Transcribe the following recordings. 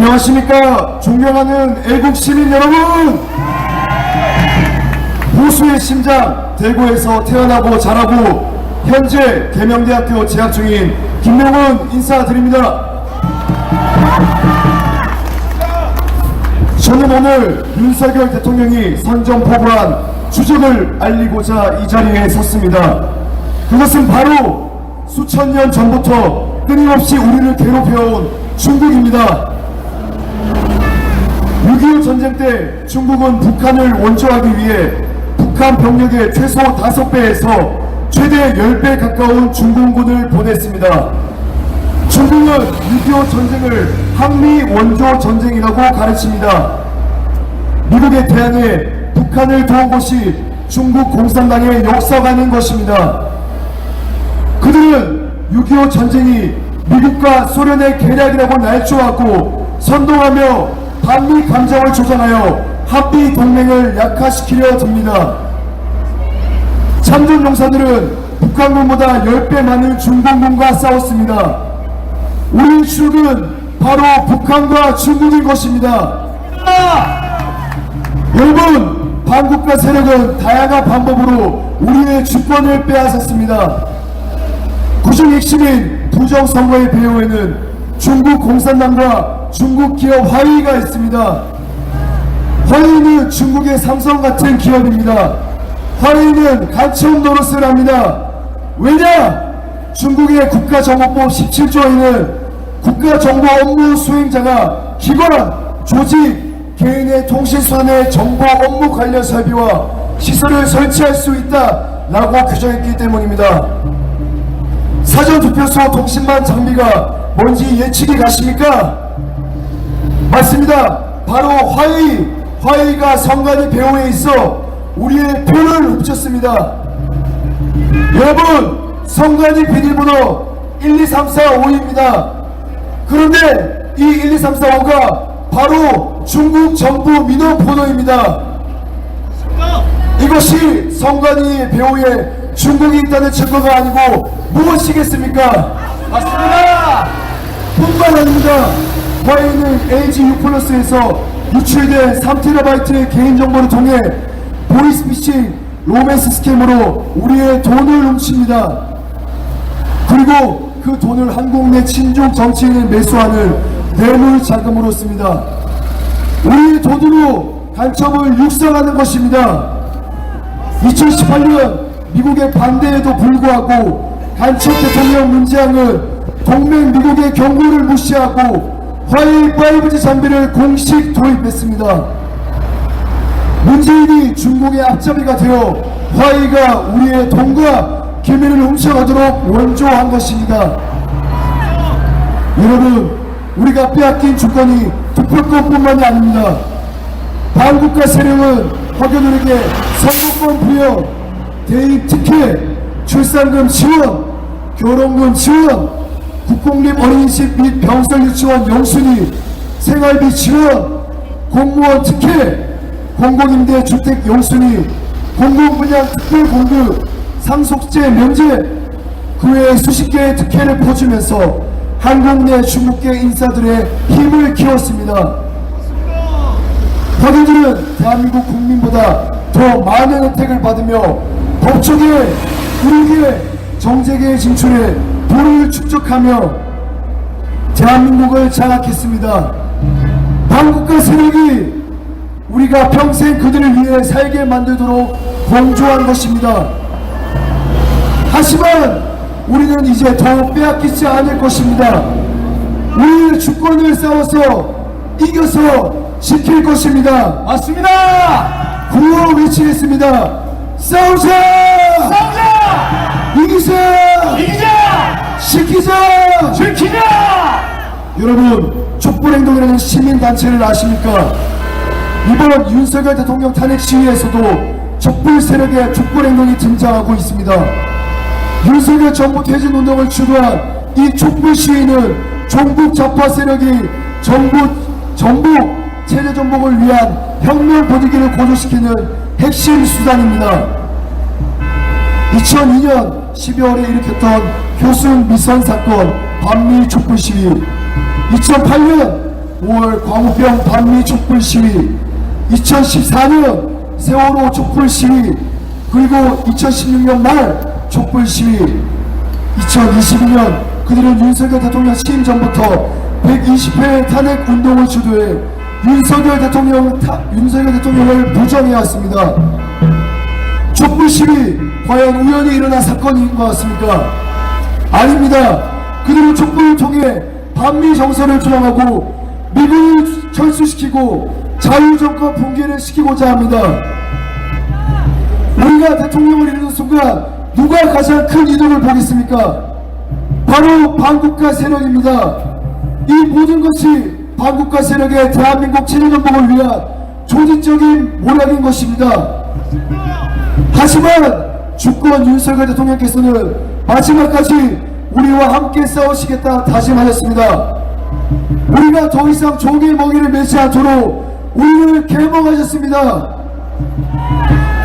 안녕하십니까. 존경하는 애국 시민 여러분, 보수의 심장 대구에서 태어나고 자라고 현재 계명대학교 재학 중인 김명훈 인사드립니다. 저는 오늘 윤석열 대통령이 선전포고한 주적을 알리고자 이 자리에 섰습니다. 그것은 바로 수천 년 전부터 끊임없이 우리를 괴롭혀온 중국입니다. 6.25 전쟁 때 중국은 북한을 원조하기 위해 북한 병력의 최소 5배에서 최대 10배 가까운 중공군을 보냈습니다. 중국은 6.25 전쟁을 한미 원조 전쟁이라고 가르칩니다. 미국에 대항해 북한을 도운 것이 중국 공산당의 역사가는 것입니다. 그들은 6.25 전쟁이 미국과 소련의 계략이라고 날조하고 선동하며 반미 감정을 조장하여 한미 동맹을 약화시키려 듭니다. 참전 용사들은 북한군보다 10배 많은 중공군과 싸웠습니다. 우리 추격은 바로 북한과 중국인 것입니다. 여러분, 반국가 세력은 다양한 방법으로 우리의 주권을 빼앗았습니다. 그중 핵심인 부정선거의 배후에는 중국 공산당과 중국 기업 화웨이가 있습니다. 화웨이는 중국의 삼성 같은 기업입니다. 화웨이는 간첩 노릇을 합니다. 왜냐? 중국의 국가정보법 17조에는 국가정보 업무 수행자가 기관, 조직, 개인의 통신선의 정보 업무 관련 설비와 시설을 설치할 수 있다라고 규정했기 때문입니다. 사전투표소 통신망 장비가 뭔지 예측이 가십니까? 맞습니다. 바로 화웨이가 선관위 배후에 있어 우리의 표를 훔쳤습니다. 여러분, 선관위 비밀번호 1, 2, 3, 4, 5입니다. 그런데 이 1, 2, 3, 4, 5가 바로 중국 정부 민원번호입니다. 이것이 선관위 배후에 중국이 있다는 증거가 아니고 무엇이겠습니까? 맞습니다. 뿐만 아닙니다. 화웨이는 LG U+에서 유출된 3TB의 개인정보를 통해 보이스피싱, 로맨스 스캠으로 우리의 돈을 훔칩니다. 그리고 그 돈을 한국 내 친중 정치인을 매수하는 뇌물 자금으로 씁니다. 우리의 돈으로 간첩을 육성하는 것입니다. 2018년 미국의 반대에도 불구하고 간첩 대통령 문재양은 동맹 미국의 경고를 무시하고 화웨이 5G 장비를 공식 도입했습니다. 문재인이 중국의 앞잡이가 되어 화웨이가 우리의 돈과 기밀을 훔쳐가도록 원조한 것입니다. 여러분, 우리가 빼앗긴 주권이 투표권뿐만이 아닙니다. 반국가 세력은 허견들에게 선거권 부여, 대입 특혜, 출산금 지원, 결혼금 지원, 국공립 어린이집 및 병설 유치원 영순위, 생활비 지원, 공무원 특혜, 공공임대 주택 영순위, 공공분양 특별공급, 상속세 면제, 그 외에 수십 개의 특혜를 퍼주면서 한국 내 중국계 인사들의 힘을 키웠습니다. 허경들은 대한민국 국민보다 더 많은 혜택을 받으며 법조계, 의료계, 정재계에 진출해 돈을 축적하며 대한민국을 장악했습니다. 반국가 세력이 우리가 평생 그들을 위해 살게 만들도록 공조한 것입니다. 하지만 우리는 이제 더 빼앗기지 않을 것입니다. 우리의 주권을 싸워서 이겨서 지킬 것입니다. 맞습니다. 구호 외치겠습니다. 싸우자! 싸우자! 이기자! 이기자! 지키자! 지키자! 여러분, 촛불행동이라는 시민단체를 아십니까? 이번 윤석열 대통령 탄핵 시위에서도 촛불 세력의 촛불행동이 등장하고 있습니다. 윤석열 정부 퇴진운동을 주도한 이 촛불 시위는 종북 좌파 세력이 정부 체제 전복을 위한 혁명 분위기를 고조시키는 핵심 수단입니다. 2002년 12월에 일으켰던 효순 미선 사건 반미 촛불 시위, 2008년 5월 광우병 반미 촛불 시위, 2014년 세월호 촛불 시위, 그리고 2016년 말 촛불 시위, 2022년 그들은 윤석열 대통령 취임 전부터 120회 탄핵 운동을 주도해 윤석열 대통령을 부정해왔습니다. 촛불 시위 과연 우연히 일어난 사건인 것 같습니까? 아닙니다. 그들은 촛불을 통해 반미 정서를 조장하고 미국을 철수시키고 자유정권 붕괴를 시키고자 합니다. 우리가 대통령을 이루는 순간 누가 가장 큰 이득을 보겠습니까? 바로 반국가 세력입니다. 이 모든 것이 반국가 세력의 대한민국 체제전복을 위한 조직적인 모략인 것입니다. 하지만 주권 윤석열 대통령께서는 마지막까지 우리와 함께 싸우시겠다 다짐하셨습니다. 우리가 더 이상 종의 먹이를 매지 않도록 우리를 계몽하셨습니다.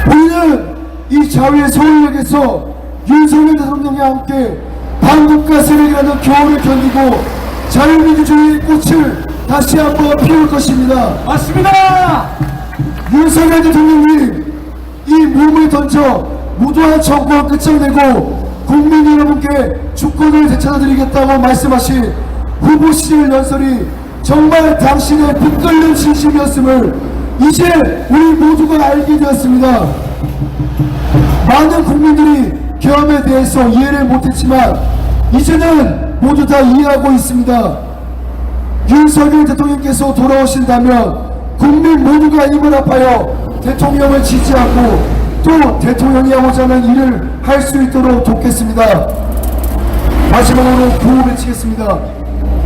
우리는 이 자유의 서울역에서 윤석열 대통령과 함께 반국가 세력이라는 교훈을 견디고 자유민주주의의 꽃을 다시 한번 피울 것입니다. 맞습니다. 윤석열 대통령님, 이 몸을 던져 무도한 정권 끝장내고 국민 여러분께 주권을 되찾아드리겠다고 말씀하신 후보 시절 연설이 정말 당신의 빛깔린 진심이었음을 이제 우리 모두가 알게 되었습니다. 많은 국민들이 계엄에 대해서 이해를 못했지만 이제는 모두 다 이해하고 있습니다. 윤석열 대통령께서 돌아오신다면 국민 모두가 힘을 합하여 대통령을 지지하고 또 대통령이 하고자 하는 일을 할 수 있도록 돕겠습니다. 마지막으로 구호 외치겠습니다.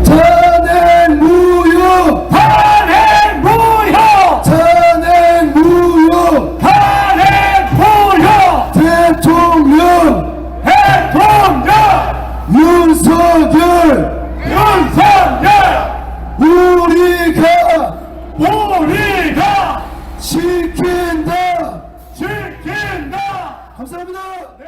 탄핵 무효! 탄핵 무효! 탄핵 무효! 탄핵 무효! 대통령! 윤석열! 우리가 지킨다! 지킨다! 감사합니다. 네.